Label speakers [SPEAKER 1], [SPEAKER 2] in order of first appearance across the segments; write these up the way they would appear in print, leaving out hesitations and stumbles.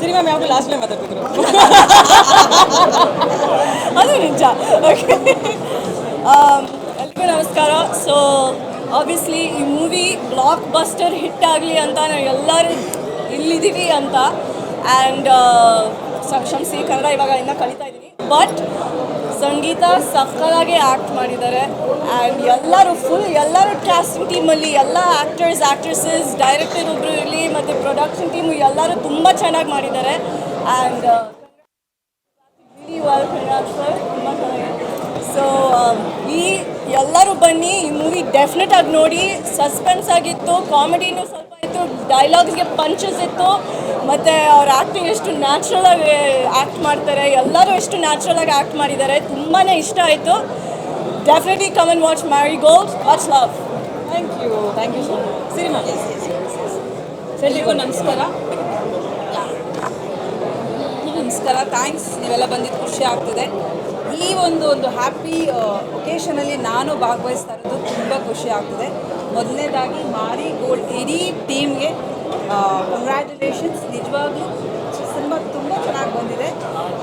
[SPEAKER 1] Cinema ಯಾವಾಗ last time ಮಾತಾಡ್ತಿದ್ರು ಅದು ನಿಜ. ಓಕೆ, ಎಲ್ರಿಗೂ ನಮಸ್ಕಾರ. ಸೊ ಆಬ್ವಿಯಸ್ಲಿ ಈ ಮೂವಿ ಬ್ಲಾಕ್ ಬಸ್ಟರ್ ಹಿಟ್ ಆಗಲಿ ಅಂತ ನಾವು ಎಲ್ಲರೂ ಇಲ್ಲಿದ್ದೀವಿ ಅಂತ. ಆ್ಯಂಡ್ ಕ್ಷಮಿಸಿ ಕನ್ನಡ ಇವಾಗ ಇನ್ನೂ ಕಲಿತಾ ಇದ್ದೀನಿ. ಬಟ್ ಸಂಗೀತ ಸಕ್ಕತ್ತಾಗಿ ಆ್ಯಕ್ಟ್ ಮಾಡಿದ್ದಾರೆ. ಆ್ಯಂಡ್ ಎಲ್ಲರೂ ಕ್ಯಾಸ್ಟಿಂಗ್ ಟೀಮಲ್ಲಿ ಎಲ್ಲ ಆ್ಯಕ್ಟ್ರೆಸಸ್, ಡೈರೆಕ್ಟರ್ ಒಬ್ಬರು ಇರಲಿ ಮತ್ತು ಪ್ರೊಡಕ್ಷನ್ ಟೀಮು ಎಲ್ಲರೂ ತುಂಬ ಚೆನ್ನಾಗಿ ಮಾಡಿದ್ದಾರೆ. ಆ್ಯಂಡ್ ಸರ್ ತುಂಬ ಚೆನ್ನಾಗಿದೆ. ಸೊ ಈ ಎಲ್ಲರೂ ಬನ್ನಿ, ಈ ಮೂವಿ ಡೆಫಿನೆಟ್ ಆಗಿ ನೋಡಿ. ಸಸ್ಪೆನ್ಸ್ ಆಗಿತ್ತು, ಕಾಮಿಡಿನೂ ಸ್ವಲ್ಪ ಇತ್ತು, ಡೈಲಾಗ್ಸ್ಗೆ ಪಂಚಸ್ ಇತ್ತು, ಮತ್ತು ಅವ್ರ ಆ್ಯಕ್ಟಿಂಗ್ ಎಷ್ಟು ನ್ಯಾಚುರಲ್ ಆಗಿ ಆ್ಯಕ್ಟ್ ಮಾಡ್ತಾರೆ, ಎಲ್ಲರೂ ಎಷ್ಟು ನ್ಯಾಚುರಲ್ ಆಗಿ ಆ್ಯಕ್ಟ್ ಮಾಡಿದ್ದಾರೆ. ತುಂಬಾ ಇಷ್ಟ ಆಯಿತು. Definitely come and watch Marigold. Watch love. Thank you so much. Cinema
[SPEAKER 2] ಎಲ್ರಿಗೂ ನಮಸ್ಕಾರ. ನಮಸ್ಕಾರ, ಥ್ಯಾಂಕ್ಸ್, ನೀವೆಲ್ಲ ಬಂದಿದ್ದು ಖುಷಿ ಆಗ್ತದೆ. ಈ ಒಂದು ಹ್ಯಾಪಿ ಒಕೇಶನಲ್ಲಿ ನಾನು ಭಾಗವಹಿಸ್ತಾ ಇರೋದು ತುಂಬ ಖುಷಿ ಆಗ್ತದೆ. ಮೊದಲನೇದಾಗಿ ಮಾರಿ ಗೋಲ್ಡ್ ಇಡೀ ಟೀಮ್ಗೆ ಕಂಗ್ರ್ಯಾಚುಲೇಷನ್ಸ್. ನಿಜವಾಗ್ಲೂ ಸಿನಿಮಾ ತುಂಬ ಚೆನ್ನಾಗಿ ಬಂದಿದೆ.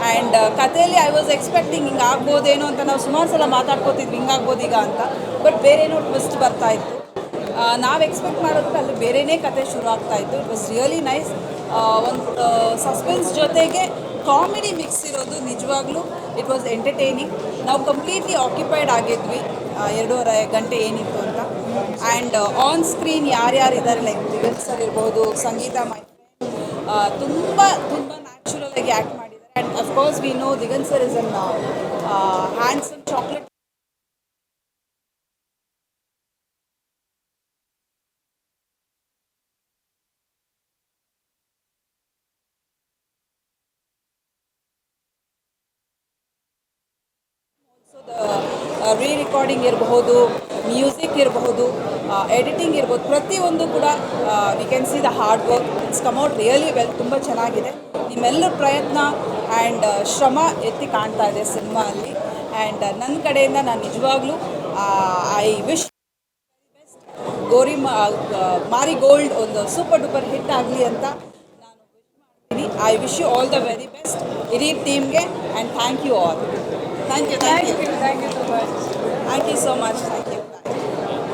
[SPEAKER 2] ಆ್ಯಂಡ್ ಕಥೆಯಲ್ಲಿ ಐ ವಾಸ್ ಎಕ್ಸ್ಪೆಕ್ಟಿಂಗ್ ಹಿಂಗೆ ಆಗ್ಬೋದೇನೋ ಅಂತ. ನಾವು ಸುಮಾರು ಸಲ ಮಾತಾಡ್ಕೋತಿದ್ವಿ ಹಿಂಗಾಗ್ಬೋದು ಈಗ ಅಂತ. ಬಟ್ ಬೇರೇನೋ ಟ್ವಿಸ್ಟ್ ಬರ್ತಾಯಿತ್ತು. ನಾವು ಎಕ್ಸ್ಪೆಕ್ಟ್ ಮಾಡೋದಕ್ಕೆ ಅಲ್ಲಿ ಬೇರೆಯೇ ಕತೆ ಶುರು ಆಗ್ತಾಯಿತ್ತು. It was really nice. ಒಂದು ಸಸ್ಪೆನ್ಸ್ ಜೊತೆಗೆ ಕಾಮಿಡಿ ಮಿಕ್ಸ್ ಇರೋದು ನಿಜವಾಗ್ಲೂ ಇಟ್ ವಾಸ್ ಎಂಟರ್ಟೈನಿಂಗ್. ನಾವು ಕಂಪ್ಲೀಟ್ಲಿ ಆಕ್ಯುಪೈಡ್ ಆಗಿದ್ವಿ 2.5 ಗಂಟೆ ಏನಿತ್ತು ಅಂತ. ಆ್ಯಂಡ್ ಆನ್ ಸ್ಕ್ರೀನ್ ಯಾರ್ಯಾರು ಇದ್ದಾರೆ, ಲೈಕ್ ದಿಗಂತ್ ಸರ್ ಇರ್ಬೋದು, ಸಂಗೀತ ಮೈ ತುಂಬ ನ್ಯಾಚುರಲ್ ಆಗಿ ಆ್ಯಕ್ಟ್ ಮಾಡಿದ್ದಾರೆ. And of course we know Diganth sir is an handsome chocolate. Re recording ಇರಬಹುದು, ಮ್ಯೂಸಿಕ್ ಇರಬಹುದು, ಎಡಿಟಿಂಗ್ ಇರ್ಬೋದು, ಪ್ರತಿಯೊಂದು ಕೂಡ we can see the hard work. It's come out really well. ತುಂಬ ಚೆನ್ನಾಗಿದೆ. ನಿಮ್ಮೆಲ್ಲರ ಪ್ರಯತ್ನ ಆ್ಯಂಡ್ ಶ್ರಮ ಎತ್ತಿ ಕಾಣ್ತಾ ಇದೆ ಸಿನಿಮಾ ಅಲ್ಲಿ. ಆ್ಯಂಡ್ ನನ್ನ ಕಡೆಯಿಂದ ನಾನು ನಿಜವಾಗ್ಲೂ ಐ ವಿಶ್ ಮಾರಿ ಗೋಲ್ಡ್ ಒಂದು ಸೂಪರ್ ಡೂಪರ್ ಹಿಟ್ ಆಗಲಿ ಅಂತ ನಾನು ವಿಶ್ ಮಾಡ್ತೀನಿ. I wish you all the very best ಇಡೀ ಟೀಮ್ಗೆ. And thank you all. Thank you so much. Thank you.